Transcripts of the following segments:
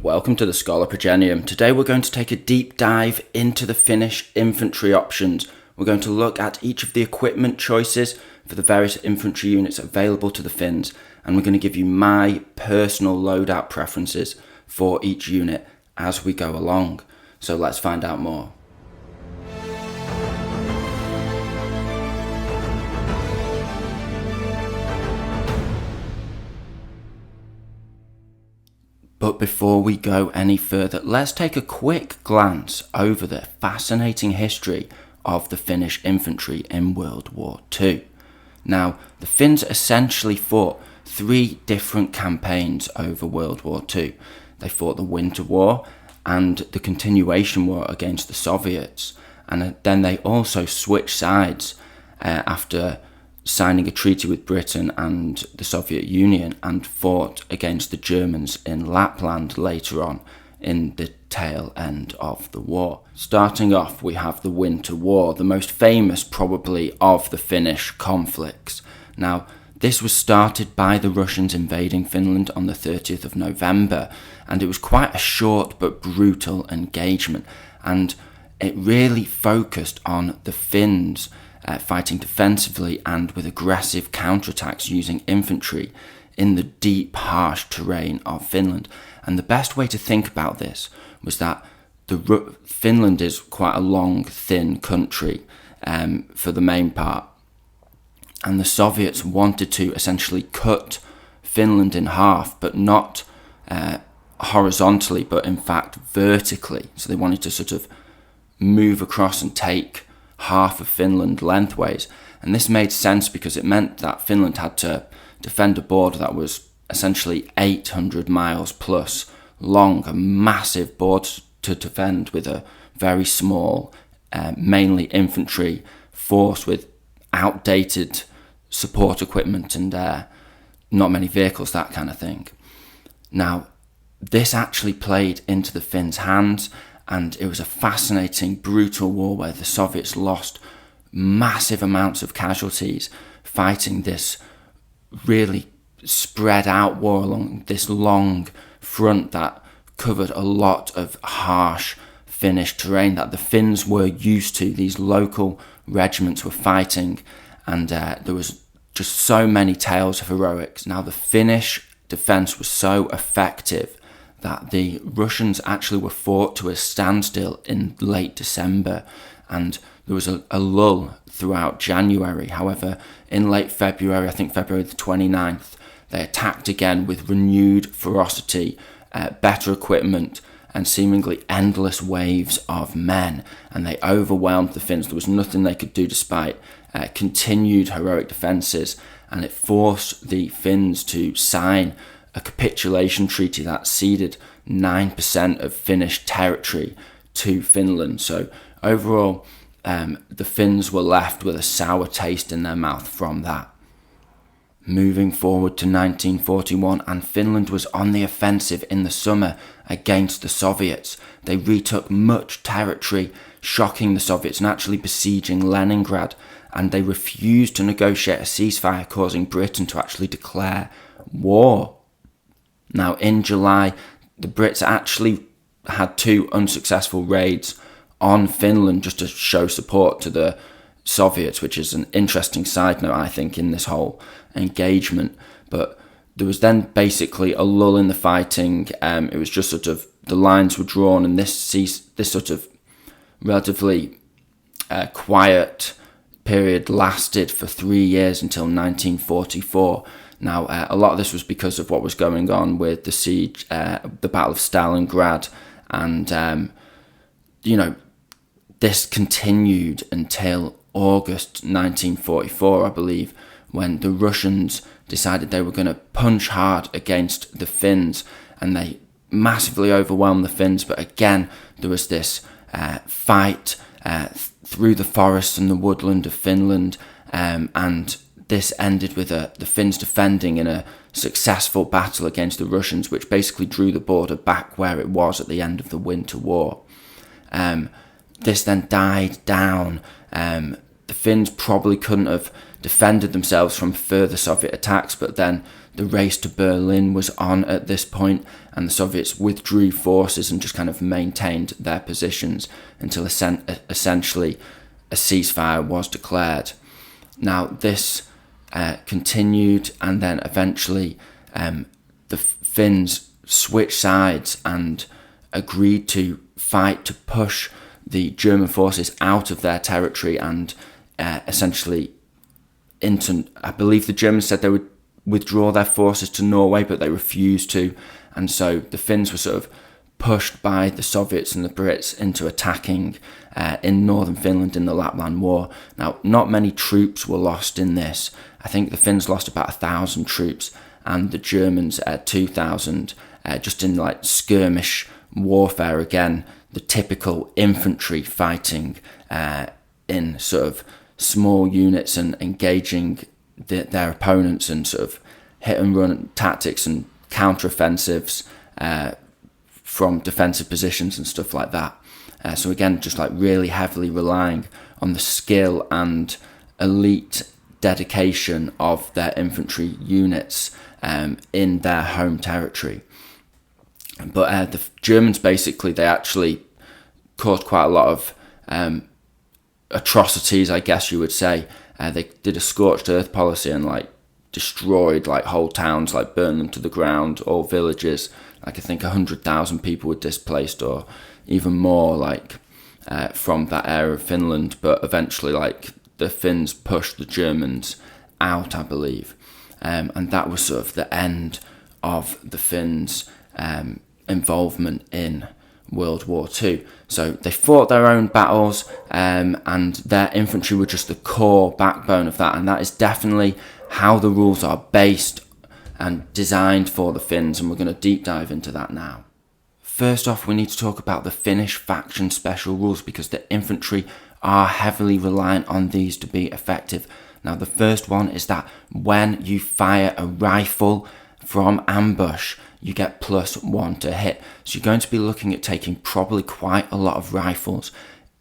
welcome to the Scholar Progenium. Today we're going to take a deep dive into the Finnish infantry options. We're going to look at each of the equipment choices for the various infantry units available to the Finns, and we're going to give you my personal loadout preferences for each unit as we go along. So let's find out more. But before we go any further, let's take a quick glance over the fascinating history of the Finnish infantry in World War II. Now, the Finns essentially fought three different campaigns over World War II. They fought the Winter War and the continuation war against the Soviets, and then they also switched sides after signing a treaty with Britain and the Soviet Union, and fought against the Germans in Lapland later on in the tail end of the war. Starting off, we have the Winter War, the most famous probably of the Finnish conflicts. Now, this was started by the Russians invading Finland on the 30th of November, and it was quite a short but brutal engagement, and it really focused on the Finns fighting defensively and with aggressive counterattacks using infantry in the deep, harsh terrain of Finland. And the best way to think about this was that Finland is quite a long, thin country for the main part, and the Soviets wanted to essentially cut Finland in half, but not horizontally, but in fact vertically. So they wanted to sort of move across and take half of Finland lengthways, and this made sense because it meant that Finland had to defend a border that was essentially 800 miles plus long, a massive border to defend with a very small, mainly infantry force with outdated support equipment and not many vehicles, that kind of thing. Now, this actually played into the Finns' hands, and it was a fascinating, brutal war where the Soviets lost massive amounts of casualties fighting this really spread out war along this long front that covered a lot of harsh Finnish terrain that the Finns were used to. These local regiments were fighting, and there was just so many tales of heroics. Now, the Finnish defence was so effective that the Russians actually were fought to a standstill in late December, and there was a lull throughout January. However, in late February, I think February the 29th, they attacked again with renewed ferocity, better equipment, and seemingly endless waves of men, and they overwhelmed the Finns. There was nothing they could do despite continued heroic defences, and it forced the Finns to sign a capitulation treaty that ceded 9% of Finnish territory to Finland. So overall, the Finns were left with a sour taste in their mouth from that. Moving forward to 1941, and Finland was on the offensive in the summer against the Soviets. They retook much territory, shocking the Soviets and actually besieging Leningrad, and they refused to negotiate a ceasefire, causing Britain to actually declare war. Now, in July, the Brits actually had two unsuccessful raids on Finland just to show support to the Soviets, which is an interesting side note, I think, in this whole engagement. But there was then basically a lull in the fighting. It was just sort of the lines were drawn, and this sort of relatively quiet period lasted for 3 years until 1944. Now, a lot of this was because of what was going on with the siege, the Battle of Stalingrad, and, this continued until August 1944, I believe, when the Russians decided they were going to punch hard against the Finns, and they massively overwhelmed the Finns. But again, there was this fight through the forests and the woodland of Finland, and this ended with the Finns defending in a successful battle against the Russians, which basically drew the border back where it was at the end of the Winter War. This then died down. The Finns probably couldn't have defended themselves from further Soviet attacks, but then the race to Berlin was on at this point, and the Soviets withdrew forces and just kind of maintained their positions until essentially a ceasefire was declared. Now this continued, and then eventually the Finns switched sides and agreed to fight to push the German forces out of their territory and essentially into, I believe the Germans said they would withdraw their forces to Norway, but they refused to, and so the Finns were sort of pushed by the Soviets and the Brits into attacking in northern Finland in the Lapland War. Now, not many troops were lost in this. I think the Finns lost about 1,000 troops, and the Germans 2,000, just in like skirmish warfare again, the typical infantry fighting in sort of small units and engaging their opponents and sort of hit and run tactics and counter-offensives from defensive positions and stuff like that. So again, just like really heavily relying on the skill and elite dedication of their infantry units in their home territory. But the Germans basically, they actually caused quite a lot of atrocities, I guess you would say. They did a scorched earth policy and like destroyed like whole towns, like burned them to the ground, all villages. Like I think 100,000 people were displaced, or even more, like from that area of Finland. But eventually, like the Finns pushed the Germans out, I believe, and that was sort of the end of the Finns' involvement in World War II. So they fought their own battles, and their infantry were just the core backbone of that, and that is definitely how the rules are based and designed for the Finns, and we're going to deep dive into that now. First off, we need to talk about the Finnish faction special rules, because the infantry are heavily reliant on these to be effective. Now, the first one is that when you fire a rifle from ambush, you get +1 to hit. So you're going to be looking at taking probably quite a lot of rifles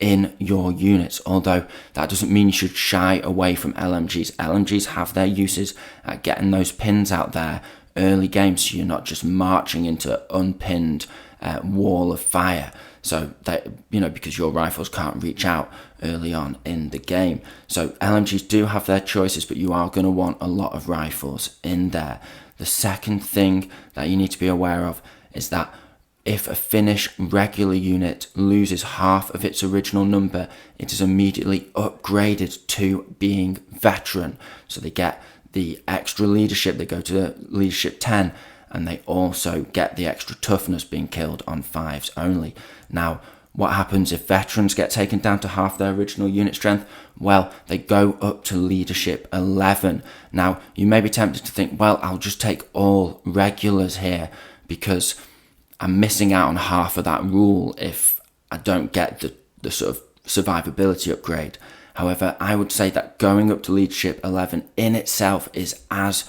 in your units, although that doesn't mean you should shy away from LMGs. LMGs have their uses at getting those pins out there early game, so you're not just marching into unpinned wall of fire. So that, you know, because your rifles can't reach out early on in the game. So LMGs do have their choices, but you are going to want a lot of rifles in there. The second thing that you need to be aware of is that if a Finnish regular unit loses half of its original number, it is immediately upgraded to being veteran. So they get the extra leadership, they go to leadership 10, and they also get the extra toughness, being killed on 5s only. Now, what happens if veterans get taken down to half their original unit strength? Well, they go up to leadership 11. Now, you may be tempted to think, well, I'll just take all regulars here because I'm missing out on half of that rule if I don't get the sort of survivability upgrade. However, I would say that going up to leadership 11 in itself is as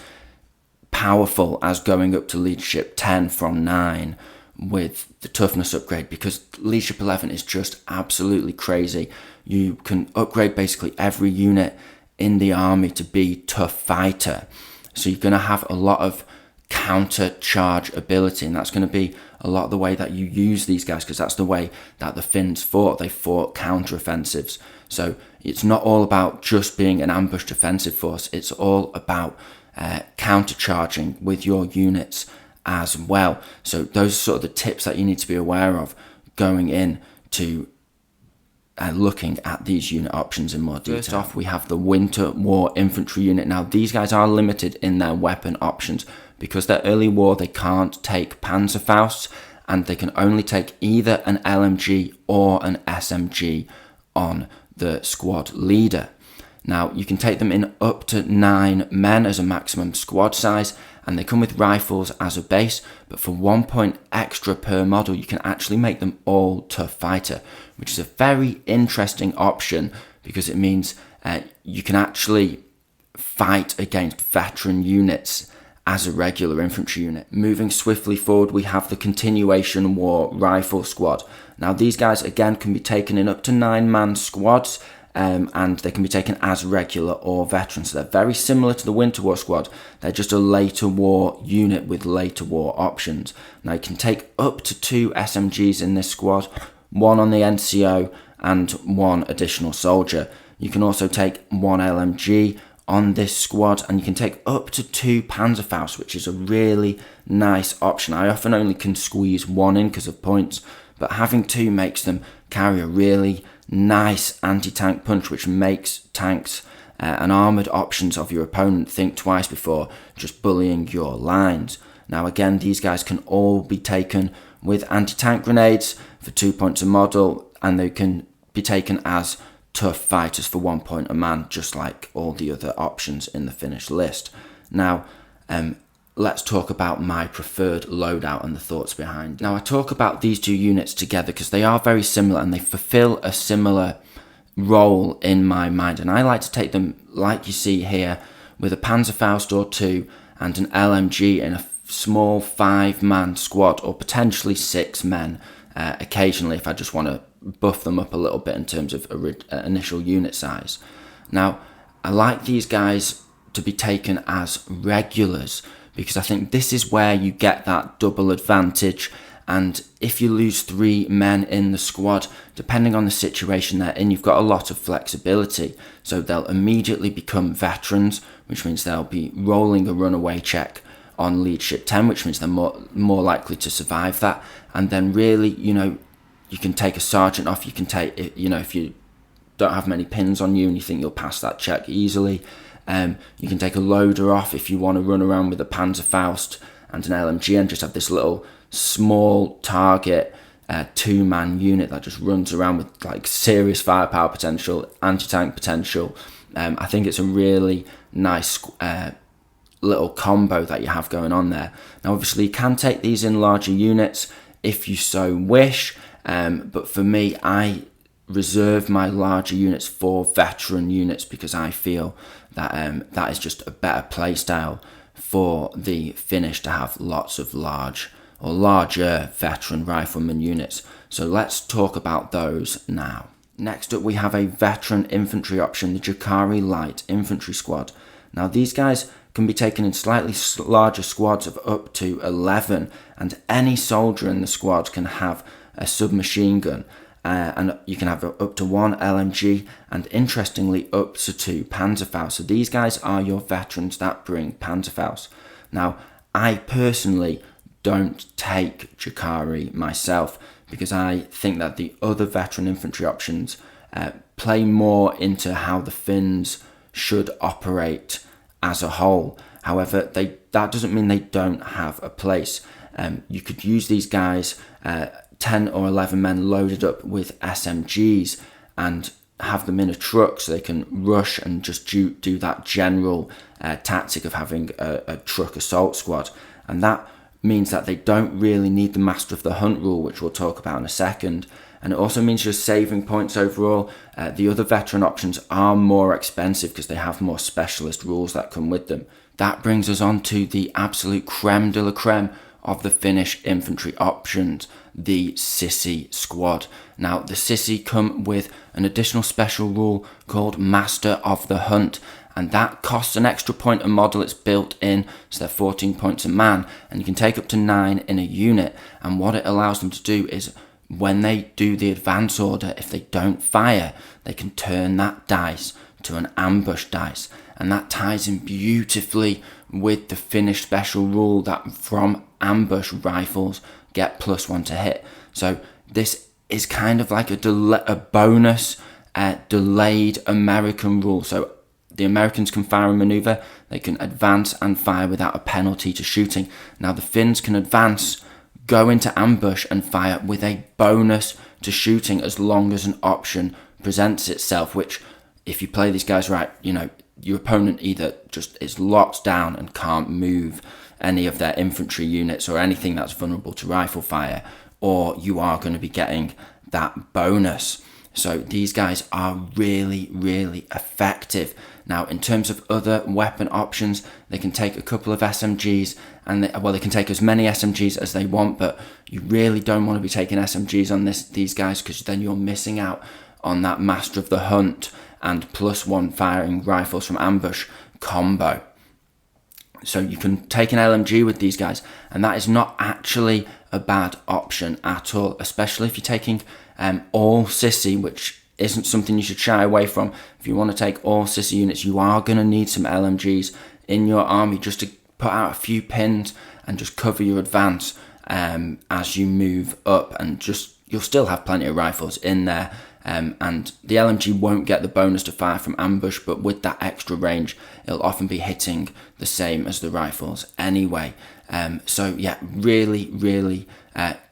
powerful as going up to leadership 10 from 9 with the toughness upgrade, because leadership 11 is just absolutely crazy. You can upgrade basically every unit in the army to be tough fighter. So you're going to have a lot of counter charge ability, and that's going to be a lot of the way that you use these guys, because that's the way that the Finns fought. They fought counter offensives. So it's not all about just being an ambush defensive force. It's all about counter charging with your units as well. So those are sort of the tips that you need to be aware of going in to looking at these unit options in more detail. First off, we have the Winter War Infantry unit. Now, these guys are limited in their weapon options because they're early war. They can't take Panzerfausts, and they can only take either an LMG or an SMG on the squad leader. Now, you can take them in up to 9 men as a maximum squad size, and they come with rifles as a base, but for 1 point extra per model, you can actually make them all tough fighter, which is a very interesting option because it means you can actually fight against veteran units as a regular infantry unit. Moving swiftly forward, we have the Continuation War Rifle Squad. Now, these guys, again, can be taken in up to 9-man squads, and they can be taken as regular or veterans. So they're very similar to the Winter War squad. They're just a later war unit with later war options. Now you can take up to 2 SMGs in this squad, 1 on the NCO and 1 additional soldier. You can also take 1 LMG on this squad, and you can take up to 2 Panzerfaust, which is a really nice option. I often only can squeeze 1 in because of points, but having 2 makes them carry a really nice anti-tank punch, which makes tanks and armoured options of your opponent think twice before just bullying your lines. Now again, these guys can all be taken with anti-tank grenades for 2 points a model, and they can be taken as tough fighters for 1 point a man, just like all the other options in the Finnish list. Now, let's talk about my preferred loadout and the thoughts behind. Now, I talk about these 2 units together because they are very similar and they fulfill a similar role in my mind. And I like to take them, like you see here, with a Panzerfaust or 2 and an LMG in a small 5-man squad, or potentially 6 men occasionally if I just want to buff them up a little bit in terms of initial unit size. Now, I like these guys to be taken as regulars because I think this is where you get that double advantage, and if you lose 3 men in the squad, depending on the situation they're in, you've got a lot of flexibility. So they'll immediately become veterans, which means they'll be rolling a runaway check on leadership 10, which means they're more likely to survive that. And then really, you can take a sergeant off. You can take, if you don't have many pins on you and you think you'll pass that check easily, you can take a loader off if you want to run around with a Panzerfaust and an LMG and just have this little small target 2-man unit that just runs around with like serious firepower potential, anti-tank potential. I think it's a really nice little combo that you have going on there. Now obviously you can take these in larger units if you so wish, but for me, I reserve my larger units for veteran units because I feel that that is just a better playstyle for the Finnish to have lots of large or larger veteran rifleman units. So let's talk about those now. Next up, we have a veteran infantry option, the Jakari Light Infantry Squad. Now these guys can be taken in slightly larger squads of up to 11, and any soldier in the squad can have a submachine gun, and you can have up to 1 LMG, and interestingly up to 2 Panzerfaust. So these guys are your veterans that bring Panzerfaust. Now I personally don't take Jakari myself because I think that the other veteran infantry options play more into how the Finns should operate as a whole. However, that doesn't mean they don't have a place. You could use these guys, 10 or 11 men loaded up with SMGs, and have them in a truck so they can rush and just do that general tactic of having a truck assault squad. And that means that they don't really need the Master of the Hunt rule, which we'll talk about in a second. And it also means you're saving points overall. The other veteran options are more expensive because they have more specialist rules that come with them. That brings us on to the absolute creme de la creme of the Finnish infantry options, the Sissy squad. Now, the Sissy come with an additional special rule called Master of the Hunt, and that costs an extra point a model. It's built in, so they're 14 points a man, and you can take up to 9 in a unit. And what it allows them to do is, when they do the advance order, if they don't fire, they can turn that dice to an ambush dice. And that ties in beautifully with the Finnish special rule that from ambush rifles get +1 to hit. So this is kind of like a bonus delayed American rule. So the Americans can fire a maneuver, they can advance and fire without a penalty to shooting. Now the Finns can advance, go into ambush and fire with a bonus to shooting as long as an option presents itself, which if you play these guys right, your opponent either just is locked down and can't move any of their infantry units or anything that's vulnerable to rifle fire, or you are going to be getting that bonus. So these guys are really, really effective. Now, in terms of other weapon options, they can take a couple of SMGs, and they can take as many SMGs as they want, but you really don't want to be taking SMGs on these guys because then you're missing out on that Master of the Hunt and +1 firing rifles from ambush combo. So you can take an LMG with these guys, and that is not actually a bad option at all, especially if you're taking all Sissy, which isn't something you should shy away from. If you want to take all Sissy units, you are going to need some LMGs in your army just to put out a few pins and just cover your advance as you move up, and just you'll still have plenty of rifles in there. And the LMG won't get the bonus to fire from ambush, but with that extra range, it'll often be hitting the same as the rifles anyway. So yeah, really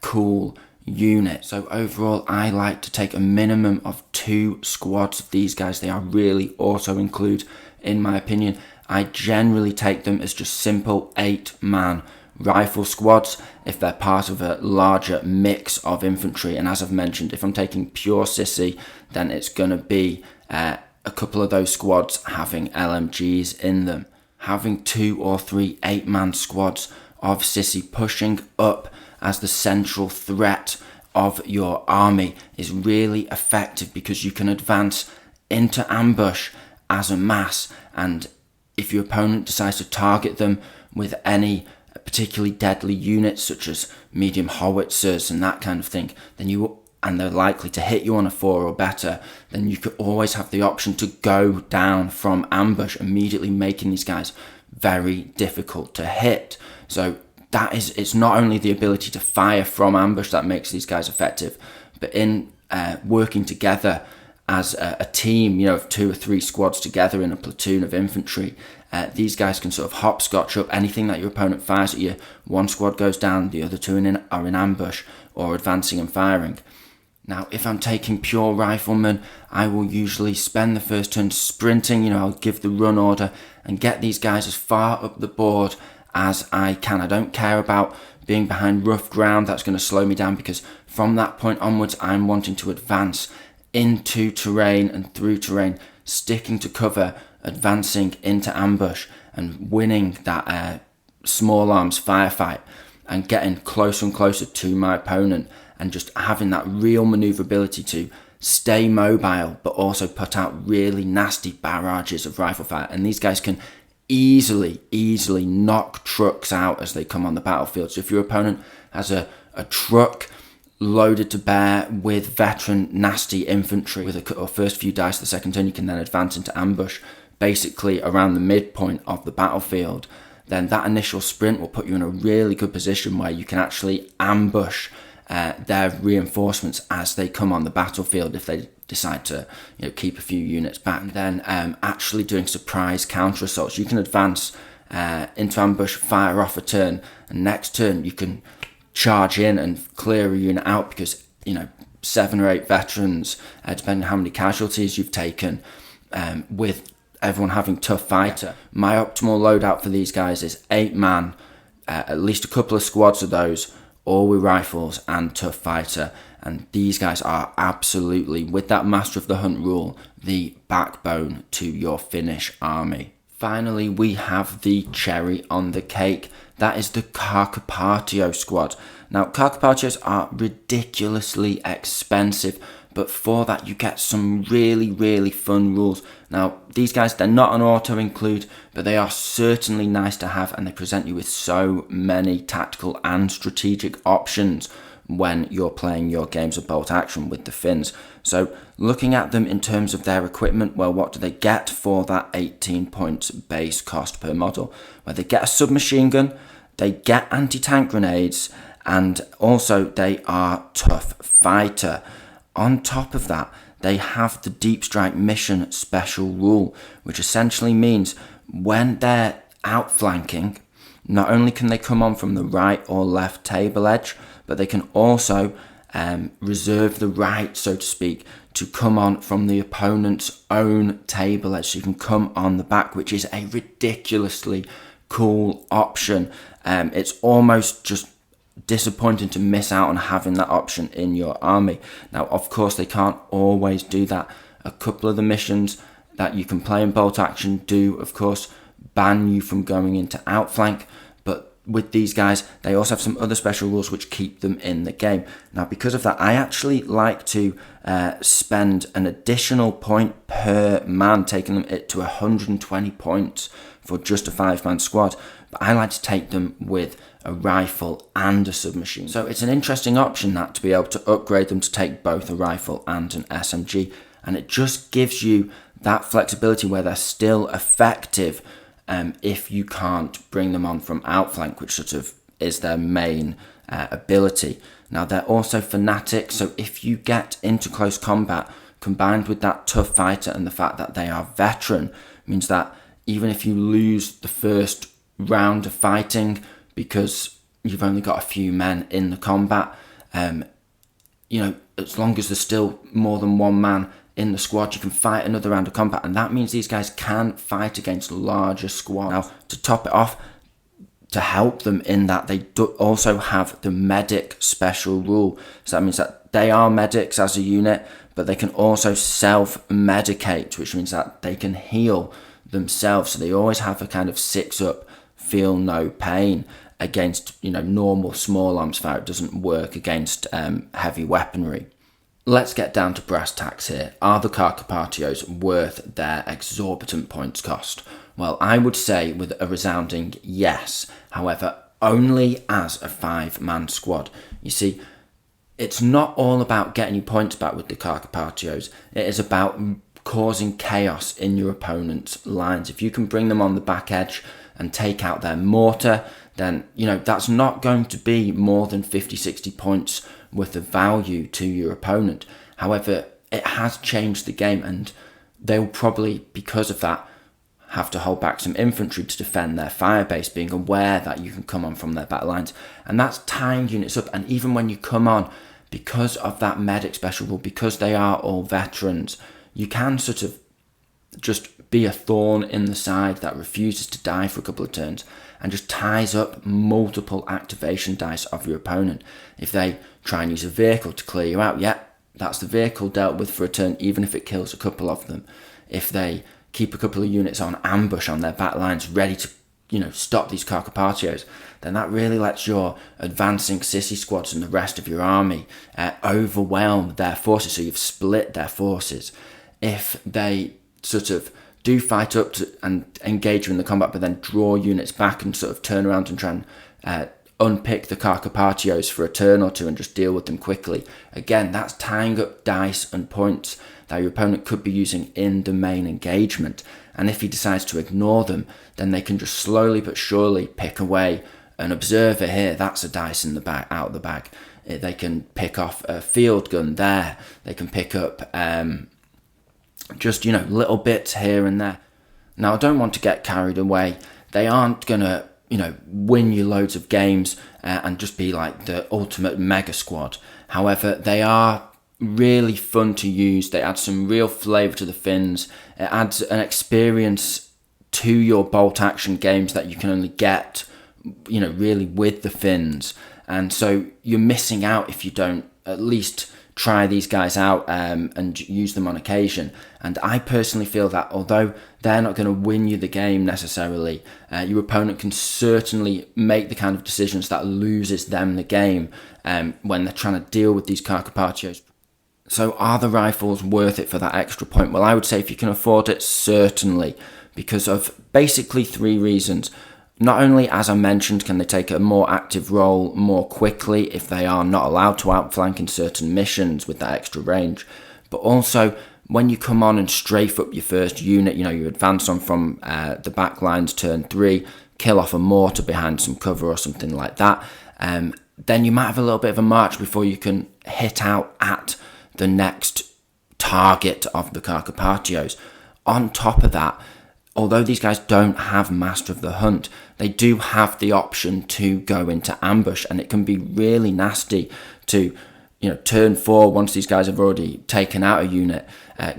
cool unit. So overall, I like to take a minimum of 2 squads of these guys. They are really auto-include, in my opinion. I generally take them as just simple 8-man rifle squads if they're part of a larger mix of infantry. And as I've mentioned, if I'm taking pure Sissy, then it's going to be a couple of those squads having LMGs in them. Having 2 or 3 8-man squads of Sissy pushing up as the central threat of your army is really effective, because you can advance into ambush as a mass, and if your opponent decides to target them with any particularly deadly units such as medium howitzers and that kind of thing, then and they're likely to hit you on a 4 or better, then you could always have the option to go down from ambush, immediately making these guys very difficult to hit. So it's not only the ability to fire from ambush that makes these guys effective, but in working together as a team, of 2 or 3 squads together in a platoon of infantry, these guys can sort of hopscotch up anything that your opponent fires at you. One squad goes down, the other 2 are in ambush or advancing and firing. Now, if I'm taking pure riflemen, I will usually spend the first turn sprinting. I'll give the run order and get these guys as far up the board as I can. I don't care about being behind rough ground. That's going to slow me down, because from that point onwards, I'm wanting to advance into terrain and through terrain, sticking to cover, advancing into ambush and winning that small arms firefight and getting closer and closer to my opponent, and just having that real maneuverability to stay mobile but also put out really nasty barrages of rifle fire. And these guys can easily knock trucks out as they come on the battlefield. So if your opponent has a truck loaded to bear with veteran nasty infantry with a first few dice the second turn, you can then advance into ambush basically around the midpoint of the battlefield, then that initial sprint will put you in a really good position where you can actually ambush their reinforcements as they come on the battlefield, if they decide to keep a few units back. And then actually doing surprise counter assaults, you can advance into ambush, fire off a turn, and next turn you can charge in and clear a unit out, because 7 or 8 veterans, depending on how many casualties you've taken, with everyone having tough fighter. My optimal loadout for these guys is 8-man, at least a couple of squads of those, all with rifles and tough fighter. And these guys are absolutely, with that Master of the Hunt rule, the backbone to your Finnish army. Finally, we have the cherry on the cake. That is the Kaparo squad. Now, Carcapacios are ridiculously expensive, but for that you get some really fun rules. Now, these guys, they're not an auto-include, but they are certainly nice to have, and they present you with so many tactical and strategic options when you're playing your games of bolt action with the Finns. So looking at them in terms of their equipment, well, what do they get for that 18 points base cost per model? Well, they get a submachine gun, they get anti-tank grenades, and also they are tough fighter. On top of that, they have the deep strike mission special rule, which essentially means when they're outflanking, not only can they come on from the right or left table edge, but they can also reserve the right, so to speak, to come on from the opponent's own table edge. So you can come on the back, which is a ridiculously cool option. It's almost just disappointing to miss out on having that option in your army. Now, of course, they can't always do that. A couple of the missions that you can play in bolt action do, of course, ban you from going into outflank, but with these guys, they also have some other special rules which keep them in the game. Now, because of that, I actually like to spend an additional point per man, taking them to 120 points for just a 5-man squad. But I like to take them with a rifle and a submachine. So it's an interesting option, that, to be able to upgrade them to take both a rifle and an SMG. And it just gives you that flexibility where they're still effective if you can't bring them on from outflank, which sort of is their main ability. Now, they're also fanatic, so if you get into close combat, combined with that tough fighter and the fact that they are veteran, means that even if you lose the first round of fighting because you've only got a few men in the combat, as long as there's still more than one man in the squad, you can fight another round of combat, and that means these guys can fight against larger squads. Now, to top it off, to help them in that, they do also have the medic special rule. So that means that they are medics as a unit, but they can also self-medicate, which means that they can heal themselves. So they always have a kind of 6-up, feel no pain against normal small arms fire. It doesn't work against heavy weaponry. Let's get down to brass tacks here. Are the Carcapatios worth their exorbitant points cost? Well, I would say with a resounding yes. However, only as a 5-man squad. You see, it's not all about getting your points back with the Carcapatios. It is about causing chaos in your opponent's lines. If you can bring them on the back edge and take out their mortar, then that's not going to be more than 50-60 points worth of value to your opponent. However, it has changed the game, and they'll probably, because of that, have to hold back some infantry to defend their fire base, being aware that you can come on from their back lines. And that's tying units up. And even when you come on, because of that medic special rule, because they are all veterans, you can sort of just be a thorn in the side that refuses to die for a couple of turns and just ties up multiple activation dice of your opponent. If they try and use a vehicle to clear you out, that's the vehicle dealt with for a turn, even if it kills a couple of them. If they keep a couple of units on ambush on their back lines, ready to stop these Carcapatios, then that really lets your advancing Sissy squads and the rest of your army overwhelm their forces, so you've split their forces. If they sort of do fight up and engage you in the combat, but then draw units back and sort of turn around and try and unpick the Carcapatios for a turn or two and just deal with them quickly. Again, that's tying up dice and points that your opponent could be using in the main engagement. And if he decides to ignore them, then they can just slowly but surely pick away an observer here. That's a dice in the bag, out of the bag. They can pick off a field gun there. They can pick up just little bits here and there. Now, I don't want to get carried away. They aren't gonna win you loads of games and just be like the ultimate mega squad. However, they are really fun to use. They add some real flavour to the Finns. It adds an experience to your bolt action games that you can only get really with the Finns. And so you're missing out if you don't at least try these guys out and use them on occasion. And I personally feel that although they're not going to win you the game necessarily, your opponent can certainly make the kind of decisions that loses them the game when they're trying to deal with these Carcapatios. So are the rifles worth it for that extra point? Well, I would say if you can afford it, certainly, because of basically 3 reasons. Not only, as I mentioned, can they take a more active role more quickly if they are not allowed to outflank in certain missions with that extra range, but also when you come on and strafe up your first unit, you advance on from the back lines turn 3, kill off a mortar behind some cover or something like that, then you might have a little bit of a march before you can hit out at the next target of the Carcapatios. On top of that, although these guys don't have Master of the Hunt, they do have the option to go into ambush, and it can be really nasty to, turn 4, once these guys have already taken out a unit,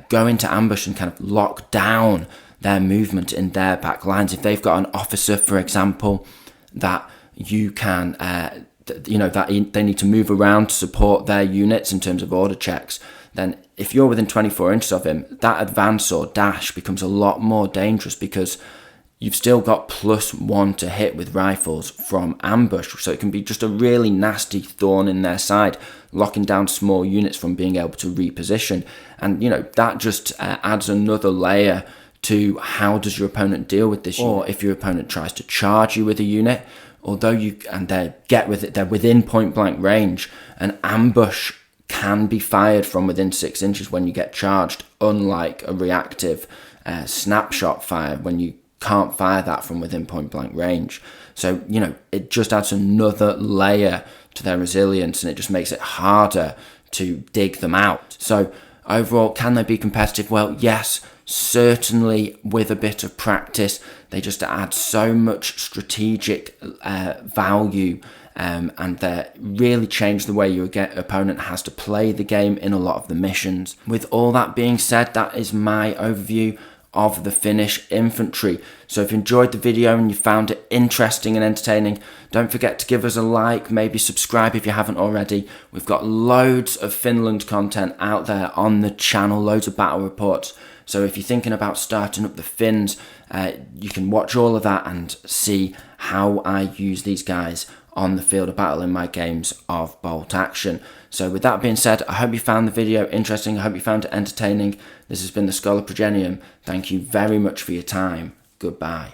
go into ambush and kind of lock down their movement in their back lines. If they've got an officer, for example, that you can, that they need to move around to support their units in terms of order checks, then if you're within 24 inches of him, that advance or dash becomes a lot more dangerous, because you've still got +1 to hit with rifles from ambush, so it can be just a really nasty thorn in their side, locking down small units from being able to reposition. And that just adds another layer to how does your opponent deal with this unit. Or if your opponent tries to charge you with a unit, although they're within point blank range, an ambush can be fired from within 6 inches when you get charged, unlike a reactive snapshot fire when you can't fire that from within point blank range. So it just adds another layer to their resilience, and it just makes it harder to dig them out. So overall, can they be competitive? Well, yes, certainly with a bit of practice. They just add so much strategic value, and they really change the way your opponent has to play the game in a lot of the missions. With all that being said, that is my overview of the Finnish infantry. So if you enjoyed the video and you found it interesting and entertaining, don't forget to give us a like, maybe subscribe if you haven't already. We've got loads of Finland content out there on the channel, loads of battle reports. So if you're thinking about starting up the Finns, you can watch all of that and see how I use these guys on the field of battle in my games of bolt action. So with that being said, I hope you found the video interesting. I hope you found it entertaining. This has been the Scholar Progenium. Thank you very much for your time. Goodbye.